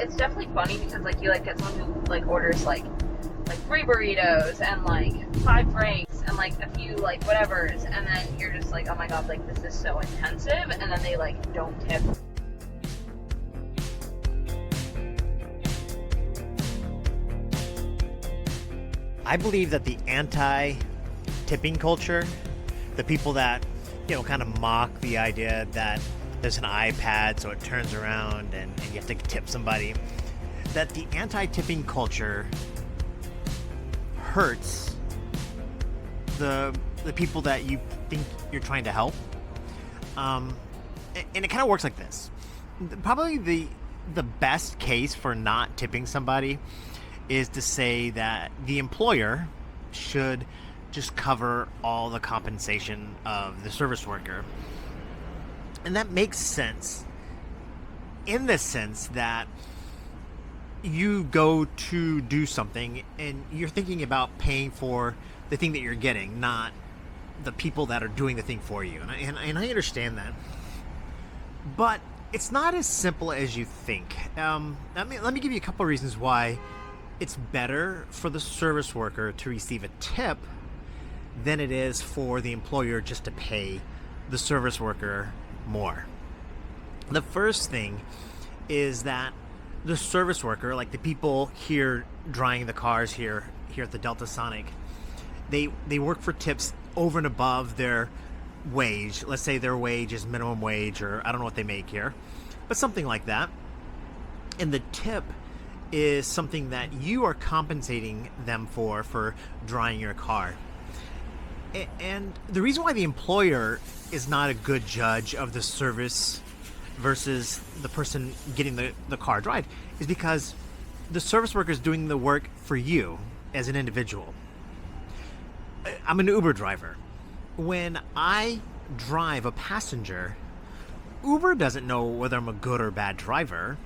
It's definitely funny because like you like get someone who like orders like three burritos and like five drinks and like a few like whatevers, and then you're just like, oh my god, like this is so intensive, and then they like don't tip. I believe that the anti-tipping culture, the people that, kind of mock the idea that there's an iPad so it turns around and you have to tip somebody, that the anti-tipping culture hurts the people that you think you're trying to help. And it kind of works like this. Probably the best case for not tipping somebody is to say that the employer should just cover all the compensation of the service worker. And that makes sense in the sense that you go to do something and you're thinking about paying for the thing that you're getting, not the people that are doing the thing for you. And I understand that. But it's not as simple as you think. Let me give you a couple of reasons why it's better for the service worker to receive a tip than it is for the employer just to pay the service worker more. The first thing is that the service worker, like the people here drying the cars here at the Delta Sonic, they work for tips over and above their wage. Let's say their wage is minimum wage, or I don't know what they make here, but something like that. And the tip is something that you are compensating them for drying your car. And the reason why the employer is not a good judge of the service versus the person getting the car dried is because the service worker is doing the work for you as an individual. I'm an Uber driver. When I drive a passenger, Uber doesn't know whether I'm a good or bad driver.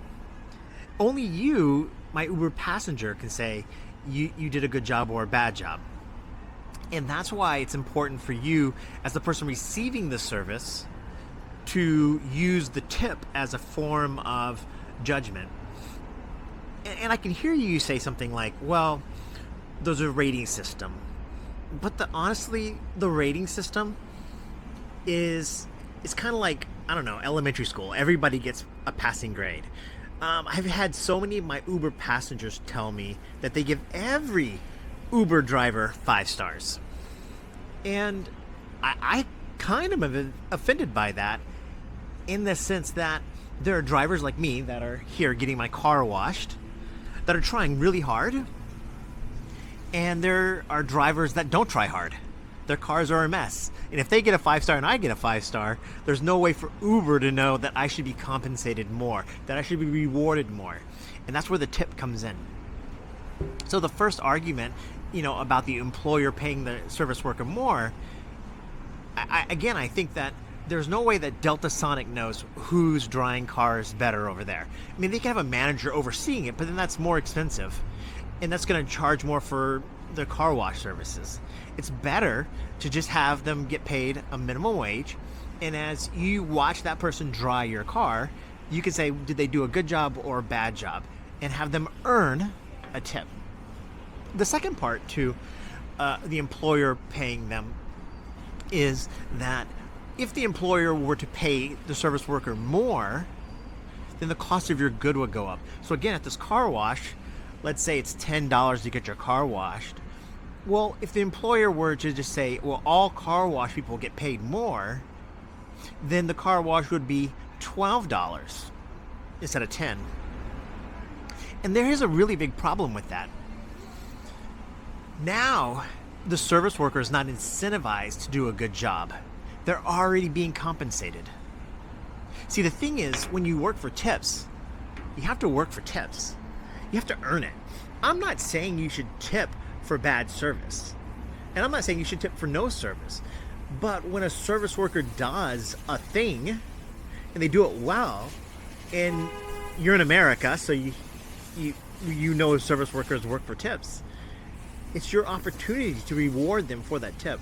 Only you, my Uber passenger, can say you did a good job or a bad job. And that's why it's important for you, as the person receiving the service, to use the tip as a form of judgment. And I can hear you say something like, well, there's a rating system. But honestly, the rating system is kind of like, I don't know, elementary school. Everybody gets a passing grade. I've had so many of my Uber passengers tell me that they give every Uber driver 5 stars. And I kind of am offended by that, in the sense that there are drivers like me that are here getting my car washed, that are trying really hard. And there are drivers that don't try hard. Their cars are a mess. And if they get a 5 star and I get a 5 star, there's no way for Uber to know that I should be compensated more, that I should be rewarded more. And that's where the tip comes in. So the first argument, about the employer paying the service worker more, I think that there's no way that Delta Sonic knows who's drying cars better over there. I mean, they can have a manager overseeing it, but then that's more expensive. And that's going to charge more for the car wash services. It's better to just have them get paid a minimum wage, and as you watch that person dry your car, you can say, did they do a good job or a bad job, and have them earn a tip. The second part to the employer paying them is that if the employer were to pay the service worker more, then the cost of your good would go up. So again, at this car wash, let's say it's $10 to get your car washed. Well, if the employer were to just say, well, all car wash people get paid more, then the car wash would be $12 instead of $10. And there is a really big problem with that. Now, the service worker is not incentivized to do a good job. They're already being compensated. See, the thing is, when you work for tips, you have to work for tips. You have to earn it. I'm not saying you should tip for bad service. And I'm not saying you should tip for no service. But when a service worker does a thing, and they do it well, and you're in America, so you know service workers work for tips, it's your opportunity to reward them for that tip.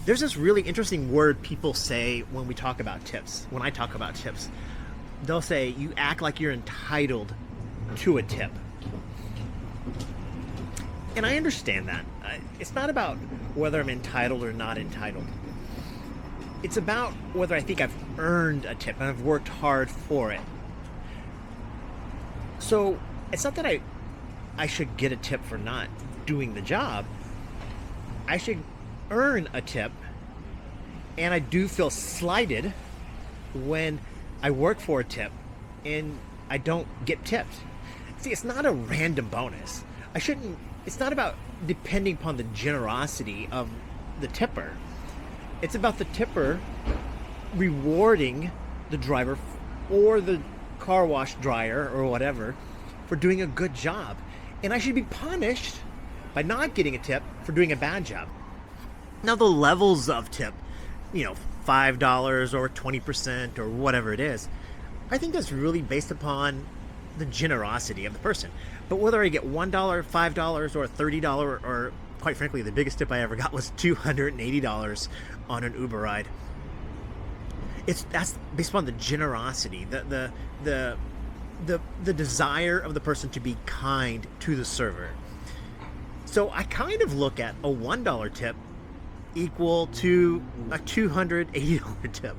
There's this really interesting word people say when we talk about tips. When I talk about tips, they'll say, you act like you're entitled to a tip. And I understand that. It's not about whether I'm entitled or not entitled. It's about whether I think I've earned a tip and I've worked hard for it. So it's not that I should get a tip for not doing the job. I should earn a tip, and I do feel slighted when I work for a tip and I don't get tipped. See, it's not a random bonus. It's not about depending upon the generosity of the tipper. It's about the tipper rewarding the driver or the car wash dryer or whatever for doing a good job. And I should be punished by not getting a tip for doing a bad job. Now, the levels of tip, $5 or 20% or whatever it is, I think that's really based upon the generosity of the person. But whether I get $1, $5, or $30, or quite frankly, the biggest tip I ever got was $280 on an Uber ride, that's based upon the generosity, the desire of the person to be kind to the server. So I kind of look at a $1 tip equal to a $280 tip,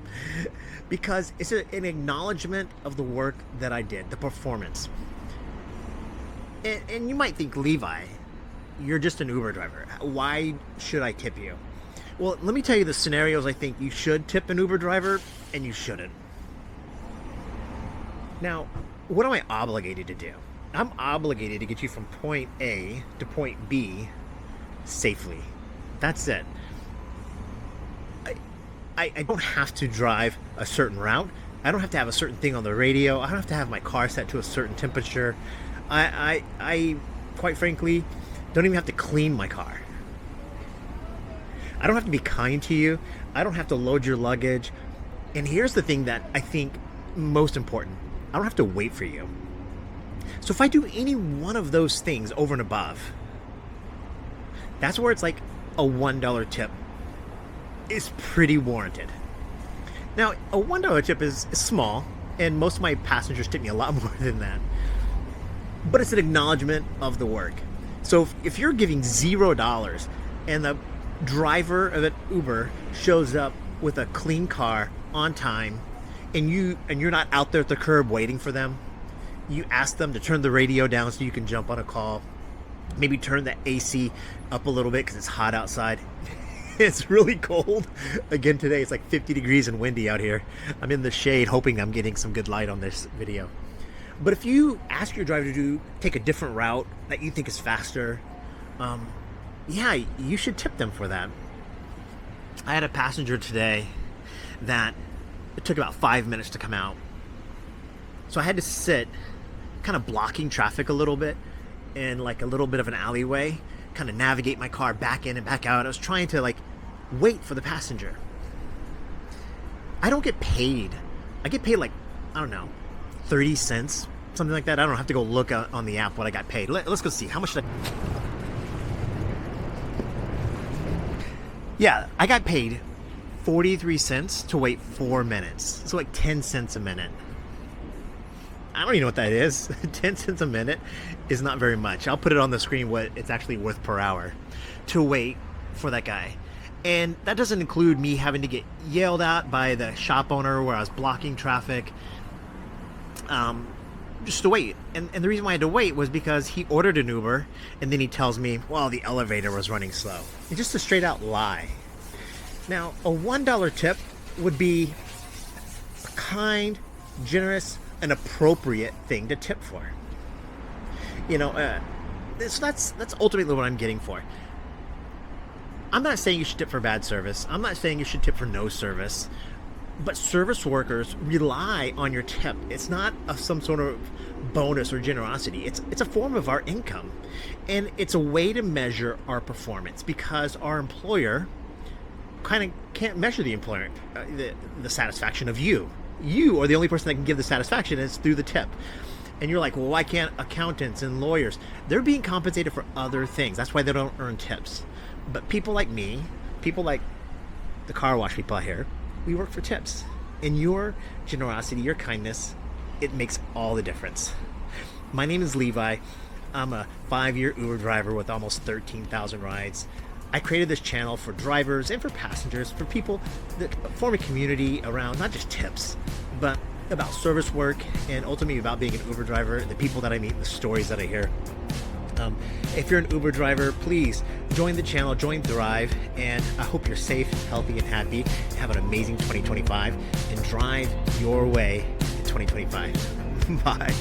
because it's an acknowledgement of the work that I did, the performance. And you might think, Levi, you're just an Uber driver. Why should I tip you? Well, let me tell you the scenarios I think you should tip an Uber driver and you shouldn't. Now, what am I obligated to do? I'm obligated to get you from point A to point B safely. That's it. I don't have to drive a certain route. I don't have to have a certain thing on the radio. I don't have to have my car set to a certain temperature. I quite frankly don't even have to clean my car. I don't have to be kind to you. I don't have to load your luggage. And here's the thing that I think most important. I don't have to wait for you. So if I do any one of those things over and above, that's where it's like a $1 tip is pretty warranted. Now, a $1 tip is small, and most of my passengers tip me a lot more than that. But it's an acknowledgement of the work. So if you're giving $0 and the driver of an Uber shows up with a clean car on time, and you're not out there at the curb waiting for them, you ask them to turn the radio down so you can jump on a call. Maybe turn the AC up a little bit because it's hot outside. It's really cold. Again, today it's like 50 degrees and windy out here. I'm in the shade hoping I'm getting some good light on this video. But if you ask your driver to take a different route that you think is faster, you should tip them for that. I had a passenger today that it took about 5 minutes to come out. So I had to sit kind of blocking traffic a little bit in like a little bit of an alleyway, kind of navigate my car back in and back out. I was trying to wait for the passenger. I don't get paid. I get paid 30 cents, something like that. I don't have to go look on the app what I got paid. Let's go see. How much did I... Yeah, I got paid 43 cents to wait 4 minutes. So 10 cents a minute. I don't even know what that is. 10 cents a minute is not very much. I'll put it on the screen what it's actually worth per hour to wait for that guy. And that doesn't include me having to get yelled at by the shop owner where I was blocking traffic. Just to wait. And the reason why I had to wait was because he ordered an Uber and then he tells me, well, the elevator was running slow. It's just a straight out lie. Now, a $1 tip would be a kind, generous, an appropriate thing to tip for. So that's ultimately what I'm getting for. I'm not saying you should tip for bad service. I'm not saying you should tip for no service. But service workers rely on your tip. It's not some sort of bonus or generosity. It's a form of our income. And it's a way to measure our performance because our employer kind of can't measure the employer, the satisfaction of you. You are the only person that can give the satisfaction, and it's through the tip. And you're like, well, why can't accountants and lawyers? They're being compensated for other things. That's why they don't earn tips. But people like me, people like the car wash people out here, we work for tips. And your generosity, your kindness, it makes all the difference. My name is Levi. I'm a 5-year Uber driver with almost 13,000 rides. I created this channel for drivers and for passengers, for people that form a community around not just tips, but about service work and ultimately about being an Uber driver, the people that I meet, the stories that I hear. If you're an Uber driver, please join the channel, join Thrive, and I hope you're safe, healthy, and happy. Have an amazing 2025 and drive your way in 2025. Bye.